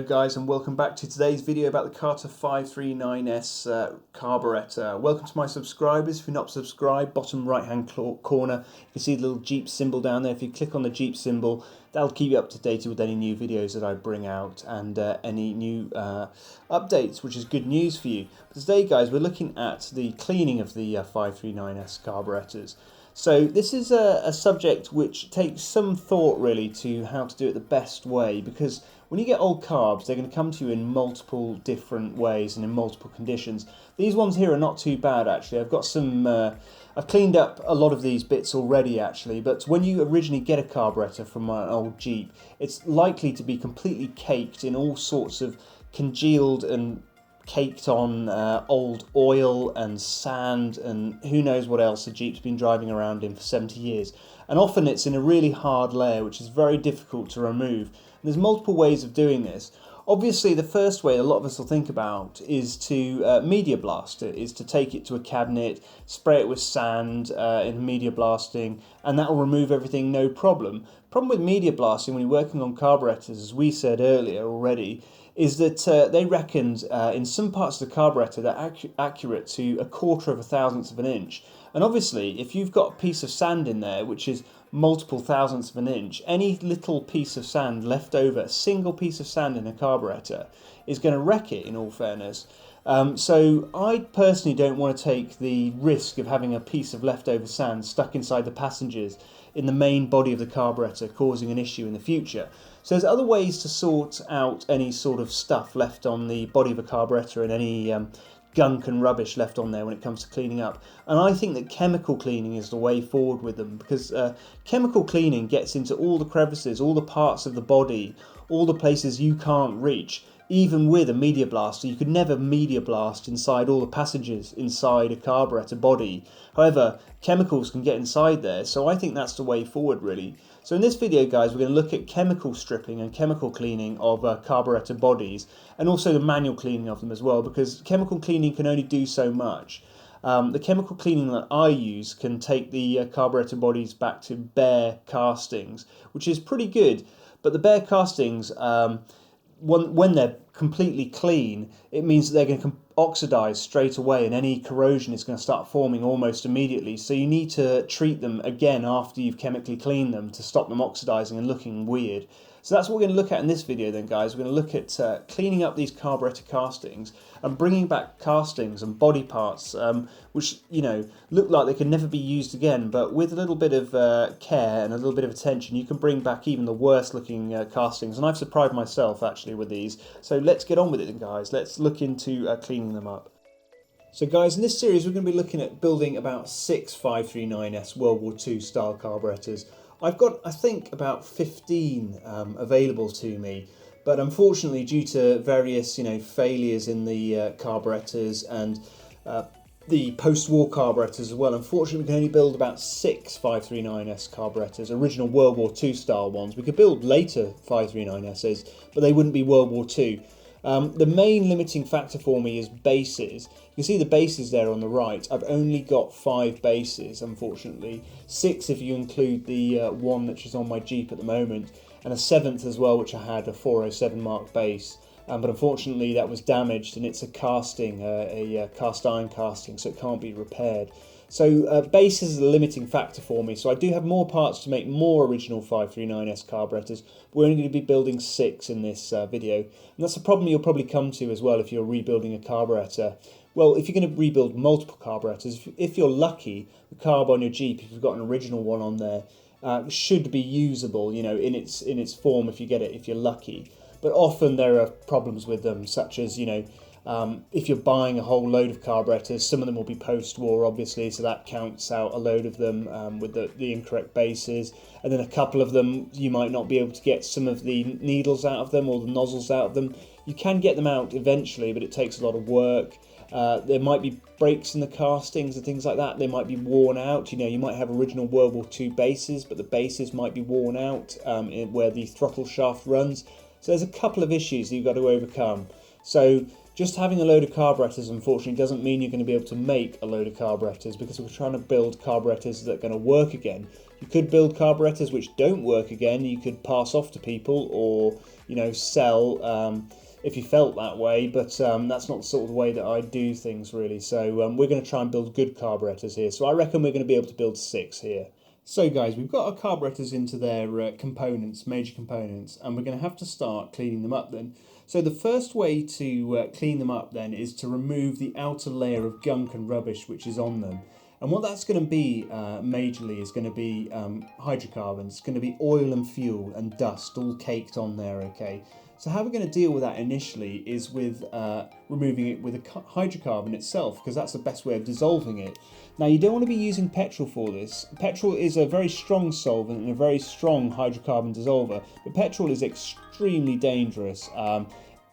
Hello guys, and welcome back to today's video about the Carter 539S carburetor. Welcome to my subscribers. If you're not subscribed, bottom right hand corner you can see the little Jeep symbol down there. If you click on the Jeep symbol, that'll keep you up to date with any new videos that I bring out and any new updates, which is good news for you. But today guys, we're looking at the cleaning of the 539S carburetors. So this is a subject which takes some thought really to how to do it the best way, because when you get old carbs, they're going to come to you in multiple different ways and in multiple conditions. These ones here are not too bad actually. I've got some, I've cleaned up a lot of these bits already actually, but when you originally get a carburetor from an old Jeep, it's likely to be completely caked in all sorts of congealed and caked on old oil and sand and who knows what else the Jeep's been driving around in for 70 years. And often it's in a really hard layer which is very difficult to remove. And there's multiple ways of doing this. Obviously the first way a lot of us will think about is to media blast it, is to take it to a cabinet, spray it with sand in media blasting, and that will remove everything no problem. Problem with media blasting when you're working on carburetors, as we said earlier already, is that they reckoned in some parts of the carburetor they're accurate to 1/4 of a thousandth of an inch. And obviously if you've got a piece of sand in there which is multiple thousandths of an inch, any little piece of sand left over, a single piece of sand in a carburetor, is going to wreck it in all fairness. So I personally don't want to take the risk of having a piece of leftover sand stuck inside the passengers in the main body of the carburetor causing an issue in the future. So there's other ways to sort out any sort of stuff left on the body of a carburetor and any gunk and rubbish left on there when it comes to cleaning up. And I think that chemical cleaning is the way forward with them, because chemical cleaning gets into all the crevices, all the parts of the body, all the places you can't reach. Even with a media blaster, you could never media blast inside all the passengers inside a carburetor body. However, chemicals can get inside there, so I think that's the way forward really. So in this video guys, we're going to look at chemical stripping and chemical cleaning of carburetor bodies, and also the manual cleaning of them as well, because chemical cleaning can only do so much. The chemical cleaning that I use can take the carburetor bodies back to bare castings, which is pretty good, but the bare castings, when they're completely clean, it means that they're going to oxidize straight away, and any corrosion is going to start forming almost immediately. So you need to treat them again after you've chemically cleaned them to stop them oxidizing and looking weird. So that's what we're going to look at in this video then guys. We're going to look at cleaning up these carburetor castings and bringing back castings and body parts which, you know, look like they can never be used again, but with a little bit of care and a little bit of attention you can bring back even the worst looking castings. And I've surprised myself actually with these. So let's get on with it then guys. Let's look into cleaning them up. So guys, in this series we're going to be looking at building about 6 539S World War II style carburetors. I've got, I think, about 15 available to me, but unfortunately due to various, failures in the carburetors and the post-war carburetors as well, unfortunately we can only build about 6 539S carburetors, original World War II style ones. We could build later 539Ss, but they wouldn't be World War II. The main limiting factor for me is bases. You can see the bases there on the right. I've only got 5 bases, unfortunately. 6 if you include the one which is on my Jeep at the moment, and a 7th as well, which I had, a 407 Mark base. But unfortunately that was damaged, and it's a casting, a cast iron casting, so it can't be repaired. So base is a limiting factor for me, so I do have more parts to make more original 539S carburetors. We're only going to be building 6 in this video, and that's a problem you'll probably come to as well if you're rebuilding a carburetor. Well, if you're going to rebuild multiple carburetors, if you're lucky, the carb on your Jeep, if you've got an original one on there, should be usable, in its form if you get it, if you're lucky. But often there are problems with them, such as, if you're buying a whole load of carburetors, some of them will be post-war obviously, so that counts out a load of them with the incorrect bases, and then a couple of them you might not be able to get some of the needles out of them or the nozzles out of them. You can get them out eventually, but it takes a lot of work. There might be breaks in the castings and things like that. They might be worn out. You might have original World War II bases, but the bases might be worn out where the throttle shaft runs. So there's a couple of issues that you've got to overcome. So Just having a load of carburetors, unfortunately, doesn't mean you're going to be able to make a load of carburetors, because we're trying to build carburetors that are going to work again. You could build carburetors which don't work again. You could pass off to people, or sell if you felt that way, but that's not the sort of way that I do things really. So we're going to try and build good carburetors here. So I reckon we're going to be able to build 6 here. So guys, we've got our carburetors into their components, major components, and we're going to have to start cleaning them up then. So the first way to clean them up then is to remove the outer layer of gunk and rubbish which is on them. And what that's going to be majorly is going to be hydrocarbons. It's going to be oil and fuel and dust all caked on there, okay? So how we're going to deal with that initially is with removing it with a hydrocarbon itself, because that's the best way of dissolving it. Now you don't want to be using petrol for this. Petrol is a very strong solvent and a very strong hydrocarbon dissolver, but petrol is extremely dangerous.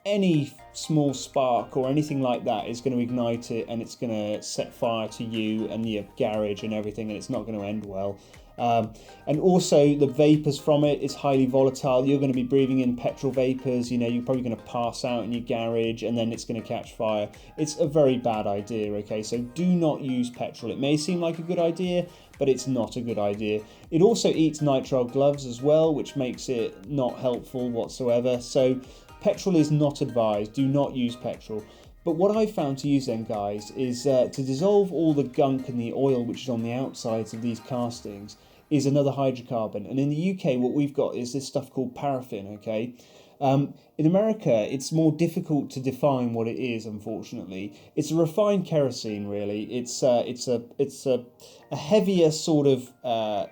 Any small spark or anything like that is going to ignite it, and it's going to set fire to you and your garage and everything, and it's not going to end well. And also the vapours from it is highly volatile. You're going to be breathing in petrol vapours, you're probably going to pass out in your garage, and then it's going to catch fire. It's a very bad idea, okay? So do not use petrol. It may seem like a good idea, but it's not a good idea. It also eats nitrile gloves as well, which makes it not helpful whatsoever. So petrol is not advised. Do not use petrol. But what I found to use then, guys, is to dissolve all the gunk and the oil which is on the outsides of these castings is another hydrocarbon. And in the UK, what we've got is this stuff called paraffin, okay? In America, it's more difficult to define what it is, unfortunately. It's a refined kerosene, really. It's a heavier sort of,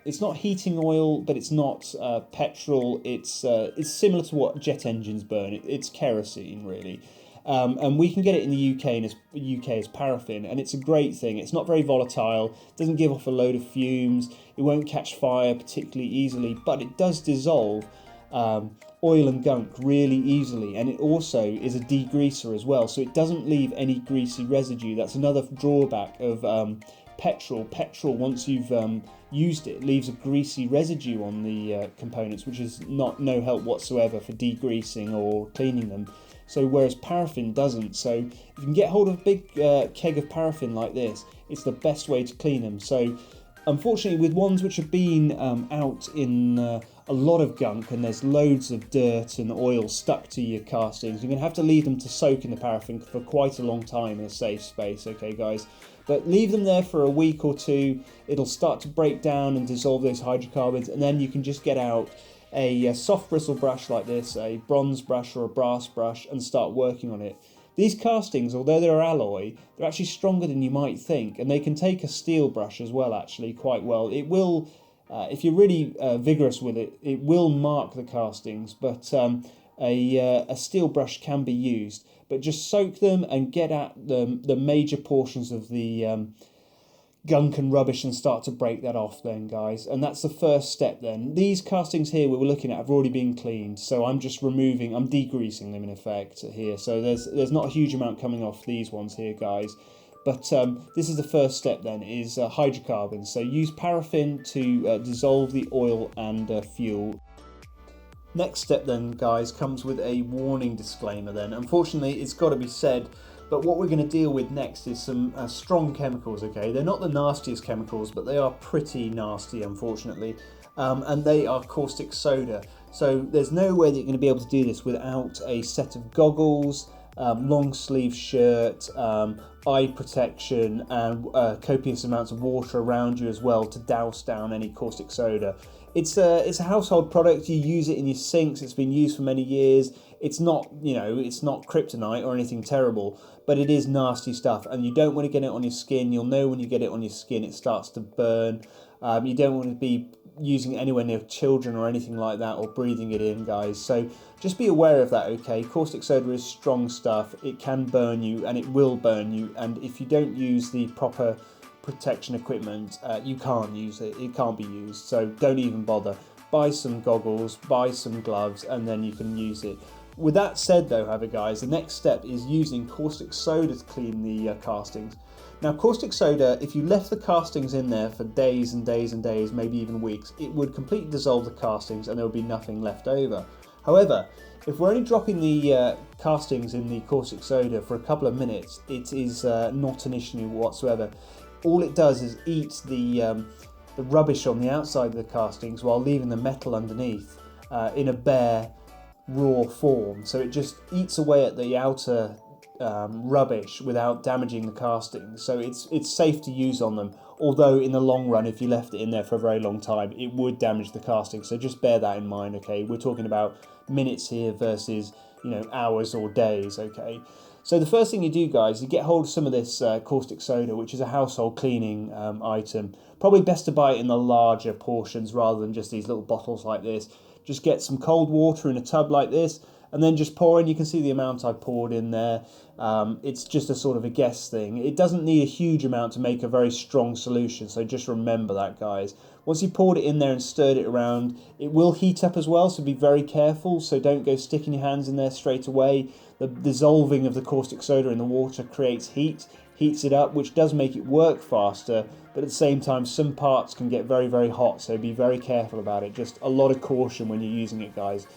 it's not heating oil, but it's not petrol. It's similar to what jet engines burn. It's kerosene, really. And we can get it in the UK as paraffin, and it's a great thing. It's not very volatile, doesn't give off a load of fumes, it won't catch fire particularly easily, but it does dissolve oil and gunk really easily, and it also is a degreaser as well, so it doesn't leave any greasy residue. That's another drawback of petrol. Petrol, once you've used it, leaves a greasy residue on the components, which is no help whatsoever for degreasing or cleaning them. So whereas paraffin doesn't. So if you can get hold of a big keg of paraffin like this, it's the best way to clean them. So unfortunately, with ones which have been out in a lot of gunk and there's loads of dirt and oil stuck to your castings, you're going to have to leave them to soak in the paraffin for quite a long time in a safe space, okay guys? But leave them there for a week or two, it'll start to break down and dissolve those hydrocarbons, and then you can just get out a soft bristle brush like this, a bronze brush or a brass brush, and start working on it. These castings, although they're alloy, they're actually stronger than you might think, and they can take a steel brush as well, actually, quite well. It will, if you're really vigorous with it, it will mark the castings, but a steel brush can be used. But just soak them and get at the major portions of the gunk and rubbish and start to break that off then, guys. And that's the first step then. These castings here we were looking at have already been cleaned, so I'm just I'm degreasing them in effect here. So there's not a huge amount coming off these ones here, guys. But this is the first step then, is hydrocarbons. So use paraffin to dissolve the oil and fuel. Next step then, guys, comes with a warning disclaimer then. Unfortunately, it's got to be said, but what we're going to deal with next is some strong chemicals, okay? They're not the nastiest chemicals, but they are pretty nasty, unfortunately. And they are caustic soda. So there's no way that you're going to be able to do this without a set of goggles, long sleeve shirt, eye protection, and copious amounts of water around you as well to douse down any caustic soda. It's a household product. You use it in your sinks. It's been used for many years. It's not, it's not kryptonite or anything terrible, but it is nasty stuff, and you don't want to get it on your skin. You'll know when you get it on your skin, it starts to burn. You don't want to be using it anywhere near children or anything like that, or breathing it in, guys. So just be aware of that, okay? Caustic soda is strong stuff. It can burn you, and it will burn you, and if you don't use the proper protection equipment, you can't use it. It can't be used, so don't even bother. Buy some goggles, buy some gloves, and then you can use it. With that said though, however guys, the next step is using caustic soda to clean the castings. Now caustic soda, if you left the castings in there for days and days and days, maybe even weeks, it would completely dissolve the castings and there would be nothing left over. However, if we're only dropping the castings in the caustic soda for a couple of minutes, it is not an issue whatsoever. All it does is eat the rubbish on the outside of the castings while leaving the metal underneath in a bare, raw form. So it just eats away at the outer rubbish without damaging the castings. So it's safe to use on them. Although in the long run, if you left it in there for a very long time, it would damage the casting. So just bear that in mind, okay? We're talking about minutes here versus, you know, hours or days, okay? So the first thing you do, guys, you get hold of some of this caustic soda, which is a household cleaning item. Probably best to buy it in the larger portions rather than just these little bottles like this. Just get some cold water in a tub like this, and then just pour in. You can see the amount I poured in there. It's just a sort of a guess thing. It doesn't need a huge amount to make a very strong solution, so just remember that, guys. Once you poured it in there and stirred it around, it will heat up as well, so be very careful. So don't go sticking your hands in there straight away. The dissolving of the caustic soda in the water creates heat, heats it up, which does make it work faster, but at the same time some parts can get very, very hot, so be very careful about it. Just a lot of caution when you're using it, guys.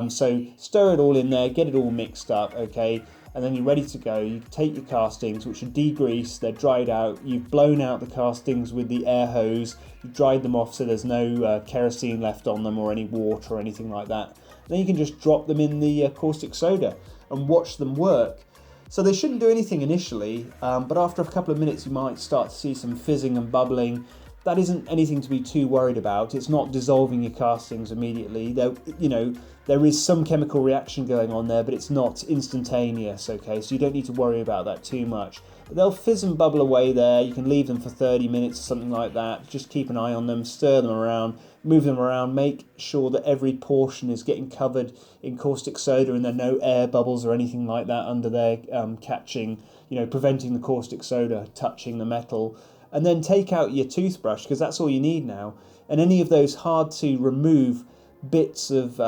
So stir it all in there, get it all mixed up, okay, and then you're ready to go. You take your castings, which are degreased, they're dried out, you've blown out the castings with the air hose, you've dried them off so there's no kerosene left on them or any water or anything like that. Then you can just drop them in the caustic soda and watch them work. So they shouldn't do anything initially, but after a couple of minutes you might start to see some fizzing and bubbling. That isn't anything to be too worried about. It's not dissolving your castings immediately. There is some chemical reaction going on there, but it's not instantaneous, okay? So you don't need to worry about that too much. But they'll fizz and bubble away there. You can leave them for 30 minutes or something like that. Just keep an eye on them, stir them around, move them around, make sure that every portion is getting covered in caustic soda and there are no air bubbles or anything like that under there catching, preventing the caustic soda touching the metal. And then take out your toothbrush, because that's all you need now. And any of those hard to remove bits of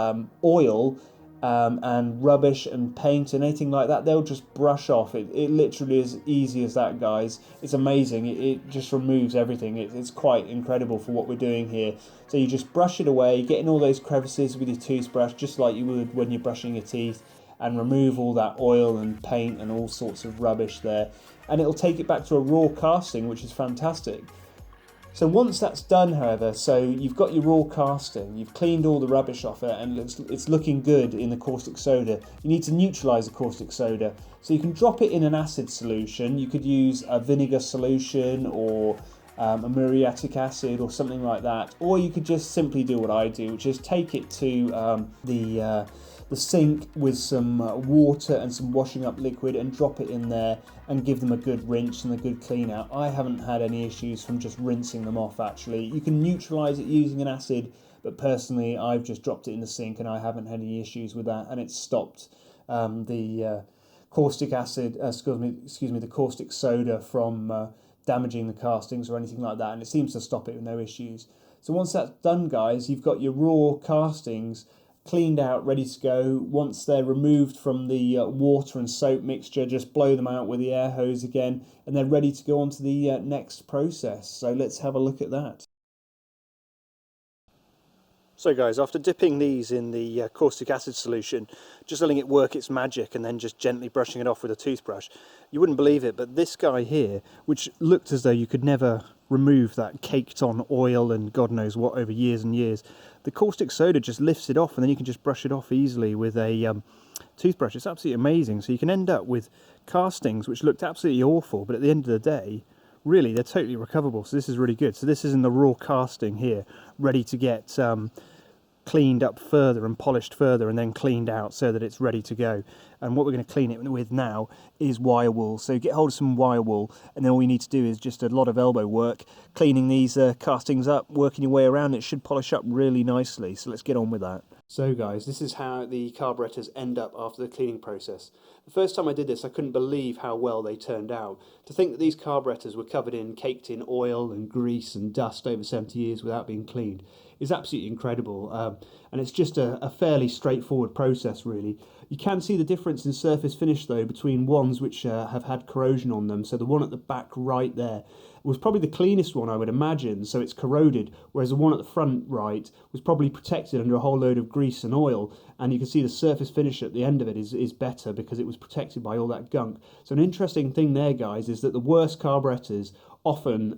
oil and rubbish and paint and anything like that, they'll just brush off. It literally is easy as that, guys. It's amazing. It just removes everything. It's quite incredible for what we're doing here. So you just brush it away, get in all those crevices with your toothbrush, just like you would when you're brushing your teeth, and remove all that oil and paint and all sorts of rubbish there. And it'll take it back to a raw casting, which is fantastic. So once that's done, however, so you've got your raw casting, you've cleaned all the rubbish off it, and it's looking good in the caustic soda. You need to neutralise the caustic soda. So you can drop it in an acid solution. You could use a vinegar solution or a muriatic acid or something like that. Or you could just simply do what I do, which is take it to the sink with some water and some washing up liquid and drop it in there and give them a good rinse and a good clean out. I haven't had any issues from just rinsing them off, actually. You can neutralise it using an acid, but personally I've just dropped it in the sink and I haven't had any issues with that, and it's stopped the caustic acid, the caustic soda from damaging the castings or anything like that, and it seems to stop it with no issues. So once that's done, guys, you've got your raw castings cleaned out, ready to go. Once they're removed from the water and soap mixture, just blow them out with the air hose again, and they're ready to go on to the next process. So let's have a look at that. So guys, after dipping these in the caustic acid solution, just letting it work its magic and then just gently brushing it off with a toothbrush, you wouldn't believe it, but this guy here, which looked as though you could never remove that caked on oil and God knows what over years and years, the caustic soda just lifts it off, and then you can just brush it off easily with a toothbrush. It's absolutely amazing. So you can end up with castings which looked absolutely awful, but at the end of the day, really, they're totally recoverable. So this is really good. So this is in the raw casting here, ready to get cleaned up further and polished further and then cleaned out so that it's ready to go. And what we're going to clean it with now is wire wool. So get hold of some wire wool, and then all you need to do is just a lot of elbow work, cleaning these castings up, working your way around. It should polish up really nicely. So let's get on with that. So guys, this is how the carburetors end up after the cleaning process. The first time I did this, I couldn't believe how well they turned out. To think that these carburetors were caked in oil and grease and dust over 70 years without being cleaned is absolutely incredible. And it's just a fairly straightforward process, really. You can see the difference in surface finish, though, between ones which have had corrosion on them. So the one at the back right there was probably the cleanest one, I would imagine, so it's corroded, whereas the one at the front right was probably protected under a whole load of grease and oil, and you can see the surface finish at the end of it is better because it was protected by all that gunk. So an interesting thing there, guys, is that the worst carburetors often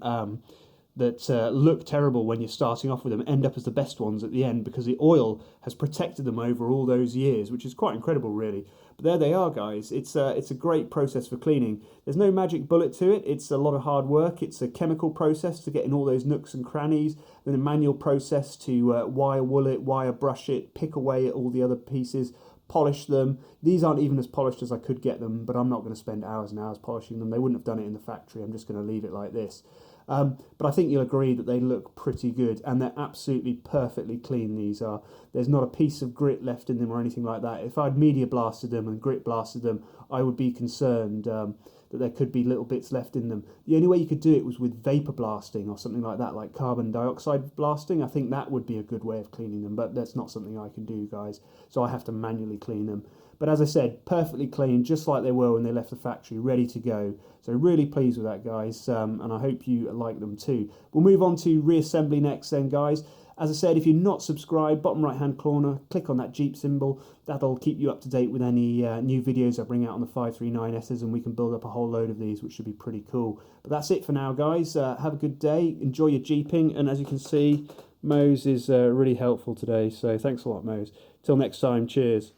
that look terrible when you're starting off with them end up as the best ones at the end because the oil has protected them over all those years, which is quite incredible, really. But there they are, guys. It's a great process for cleaning. There's no magic bullet to it. It's a lot of hard work. It's a chemical process to get in all those nooks and crannies, then a manual process to wire wool it, wire brush it, pick away at all the other pieces, polish them. These aren't even as polished as I could get them, but I'm not going to spend hours and hours polishing them. They wouldn't have done it in the factory. I'm just going to leave it like this. But I think you'll agree that they look pretty good, and they're absolutely perfectly clean, these are. There's not a piece of grit left in them or anything like that. If I'd media blasted them and grit blasted them, I would be concerned that there could be little bits left in them. The only way you could do it was with vapor blasting or something like that, like carbon dioxide blasting. I think that would be a good way of cleaning them, but that's not something I can do, guys. So I have to manually clean them. But as I said, perfectly clean, just like they were when they left the factory, ready to go. So really pleased with that, guys, and I hope you like them too. We'll move on to reassembly next then, guys. As I said, if you're not subscribed, bottom right-hand corner, click on that Jeep symbol. That'll keep you up to date with any new videos I bring out on the 539Ss, and we can build up a whole load of these, which should be pretty cool. But that's it for now, guys. Have a good day. Enjoy your Jeeping, and as you can see, Mose is really helpful today. So thanks a lot, Mose. Till next time, cheers.